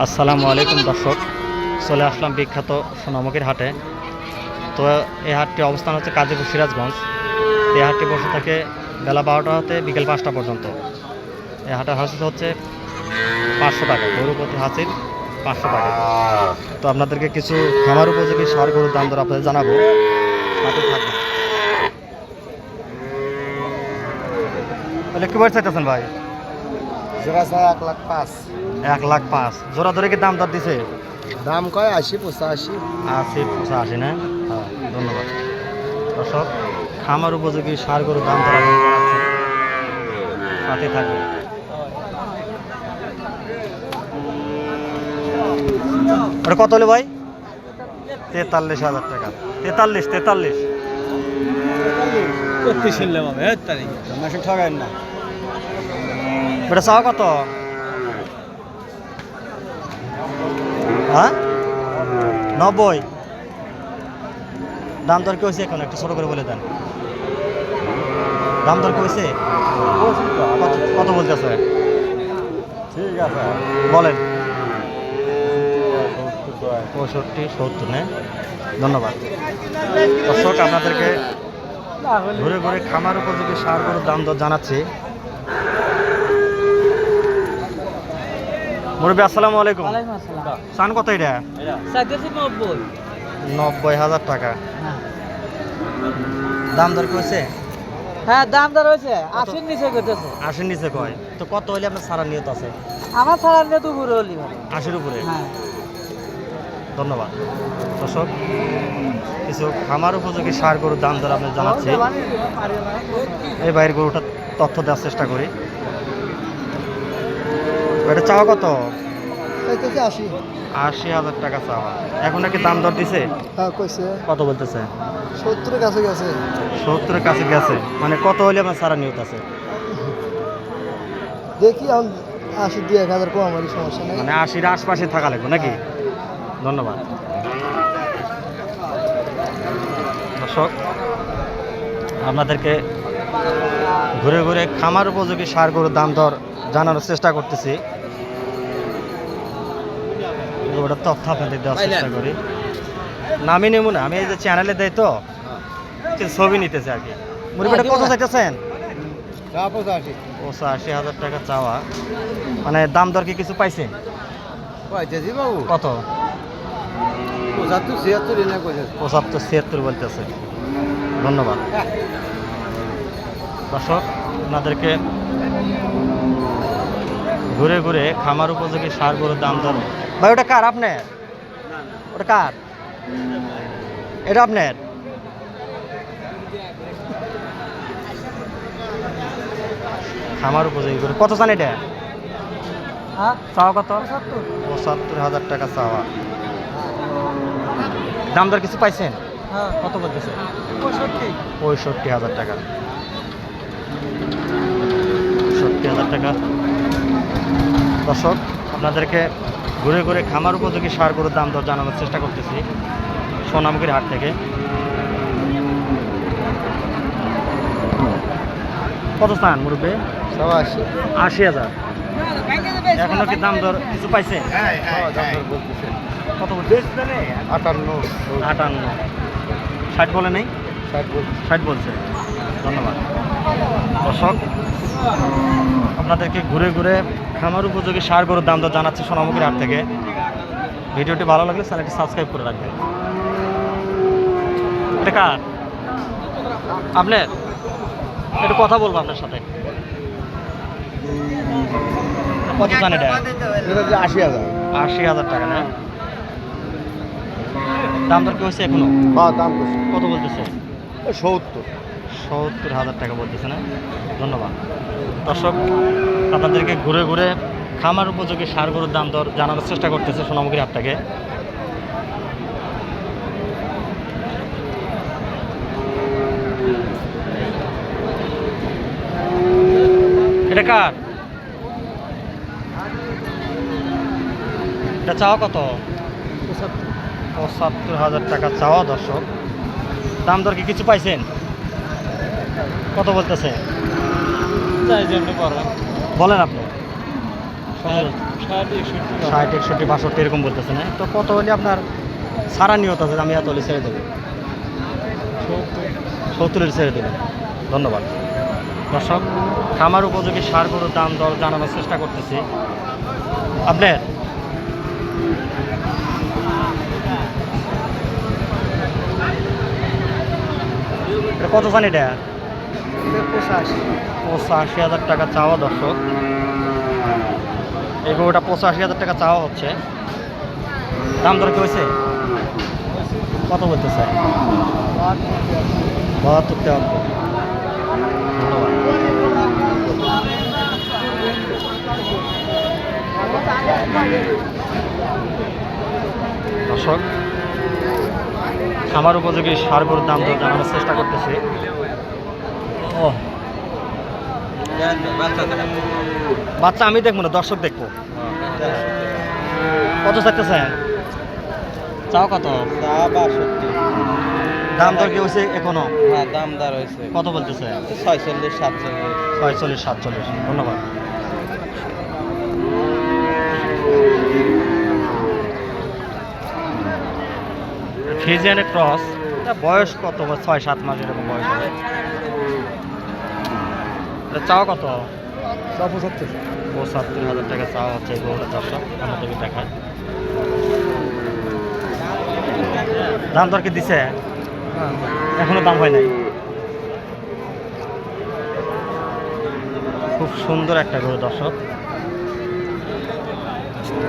আসসালামু আলাইকুম দর্শক, চলে আসলাম বিখ্যাত সোনামুখীর হাটে। তো এই হাটটি অবস্থান হচ্ছে কাজীপুর সিরাজগঞ্জ। এই হাটটি বসে থাকে বেলা 12টা হতে বিকেল 5টা পর্যন্ত। এই হাটের হাসিল হচ্ছে 500 টাকা, গরু প্রতি হাসিল 500 টাকা। তো আপনাদেরকে কিছু খামার উপযোগী সার গরুর দাম দর আপনাদের জানাবো, সাথে থাকবেন। তাহলে কি বয়স চাইতেছেন ভাই? জোড়া চাই 1,05,000। 1,05,000 জোড়া ধরে কি দাম দর দিছে? দাম কয় 80-85। 80-85 না? হ্যাঁ, ধন্যবাদ। দর্শক, খামার উপযোগী সার গরুর দাম দর আমি জানাচ্ছি, সাথে থাকবে। ওটা কত হলো ভাই? 43,000 টাকা। 43 ঠগাই না। এটা চাওয়া কত? হ্যাঁ, 90। দাম দর কি হয়েছে এখন? একটু ছোট করে বলে দেন। দাম দর কি হয়েছে? কত বলতেছে? ঠিক আছে, বলেন। 65-70 না? ধন্যবাদ। দর্শক, আপনাদেরকে ঘুরে ঘুরে খামার উপযোগী সার গরুর দাম দর জানাচ্ছি। মুরব্বী আসসালামু আলাইকুম। চান কত এটা? 90,000 টাকা। দাম দর কইছে? হ্যাঁ, দাম দর হয়েছে 80 নিচে করতেছে। 80 নিচে কয়? তো কত হইলে আপনার ছাড়ার নিয়ত আছে? আমার ছাড়া নিয়ে তো ঘুরে হলি ভালো। 80-র উপরে? হ্যাঁ, ধন্যবাদ। দর্শক, কিছু খামার উপযোগী সার গরুর দাম দর আপনি জানাচ্ছি। এই বাইরের গরুটার তথ্য দেওয়ার চেষ্টা করি। এটা চাওয়া কত? 80,000 টাকা চাওয়া। এখন নাকি দাম দর দিছে? হ্যাঁ কইছে কত বলতেছে? 70-এর কাছে গেছে। 70-এর কাছে গেছে। মানে কত হইলে আপনার ছাড়ার নিয়ত আছে? দেখি এখন 80-1,000 কম, আমারই সমস্যা নেই। মানে 80-র আশপাশে থাকা লাগবে নাকি? ধন্যবাদ। দর্শক, আপনাদেরকে ঘুরে ঘুরে খামার উপযোগী সার গরুর দাম দর জানানোর চেষ্টা করতেছি। ওটা তথ্য আপনাদের দেওয়ার চেষ্টা করি। নামই নেব না, আমি এই যে চ্যানেলে দেয় তো কিছু ছবি নিতেছে আর কি। মুরগিটা কত চাইতেছেন? 85,000 টাকা চাওয়া। মানে দাম দর কি কিছু পাইছেন? বাবু কত? 75-76 এনে কইছে। 75-76 বলতেছে। ধন্যবাদ। দর্শক, আপনাদেরকে ঘুরে ঘুরে খামার উপযোগী সার গরুর দাম দর। ভাই ওটা কার? আপনার? ওটা কার? এটা আপনার? খামার উপযোগী গরু কত চান এটা? হ্যাঁ, চাওয়া কত? 70। 75,000 টাকা চাওয়া। দাম দর কিছু পাইছেন? হ্যাঁ, কত বলতেছে? 65। 65,000 টাকা। 65,000 টাকা। দর্শক, আপনাদেরকে ঘুরে ঘুরে খামার উপযোগী সার গরুর দাম দর জানানোর চেষ্টা করতেছি সোনামুখীর হাট থেকে। কত স্থান মুরব্বী? 80,000। এখনো কি দাম দর কিছু পাইছে? কত বলছে? 58। 60 বলে নেই? 60 বলছে। ধন্যবাদ। দর্শক, আপনাদেরকে ঘুরে ঘুরে খামার উপযোগী সার গরুর দাম দর জানাচ্ছে সোনামুখীর হাট থেকে। ভিডিওটি ভালো লাগলে চ্যানেলটি সাবস্ক্রাইব করে রাখবেন। এটা কার? আপনার? একটু কথা বলবো আপনার সাথে। কত জান এটা? 80,000। 80,000 টাকা না? দাম দর কি হয়েছে এখনো? হ্যাঁ, দাম কইছে কত বলতেছে? 70। 70,000 টাকা বলতেছে না? ধন্যবাদ। দর্শক, আপনাদেরকে ঘুরে ঘুরে খামার উপযোগী সার গরুর দাম দর জানানোর চেষ্টা করতেছে সোনামুখীর হাট থেকে। এটা কার? এটা চাওয়া কত? 75,000 টাকা চাওয়া। দর্শক, দাম দর কি কিছু পাইছেন? কত বলতেছে? বলেন আপনি। ষাট 61 62 এরকম বলতেছে না তো কত হলে আপনার সারা নিয়ত আছে আমি এত হলে ছেড়ে দেবো 70 ছেড়ে দেবেন ধন্যবাদ দর্শক খামার উপযোগী সার গরুর দাম দর জানানোর চেষ্টা করতেছি আপনার এটা কত চান এটা 85,000 টাকা চাওয়া দর্শক এই গরুটা 85,000 টাকা চাওয়া হচ্ছে দাম দর কি হয়েছে কত বলতেছে 72 টাকা ধন্যবাদ দর্শক খামার উপযোগী সার গরুর দাম দর জানানোর চেষ্টা করতেছি ও বাচ্চা আমি দেখবো না দর্শক দেখবো কত চাইতেছেন চাও কত দাম দর কি হয়েছে এখনো হ্যাঁ দাম দর হয়েছে কত বলতেছে 46 47 47 ধন্যবাদ ফিজিয়ানের ক্রস বয়স কত 6-7 মাস এরকম বয়স হবে এটা চাও কত 75,000 টাকা চাওয়া হচ্ছে এই গরুটা দর্শক আমাদেরকে দেখায় দাম দর কি দিছে এখনো দাম হয় নাই খুব সুন্দর একটা গরু দর্শক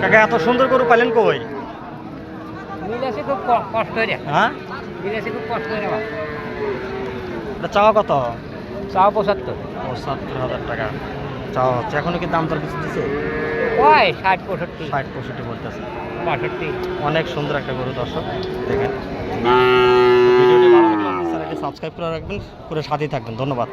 কাকা এত সুন্দর গরু পাইলেন কই মিলেছে খুব কষ্ট করে হ্যাঁ মিলেছে খুব কষ্ট করে এটা চাওয়া কত চাও 75 75,000 টাকা চাওয়া হচ্ছে এখনো কি দাম দর কিছু দিছে ওই 60 65 60-65 বলতেছে 62 অনেক সুন্দর একটা গরু দর্শক দেখেন ভিডিওটি ভালো লাগলে চ্যানেলটি সাবস্ক্রাইব করে রাখবেন করে সাথেই থাকবেন ধন্যবাদ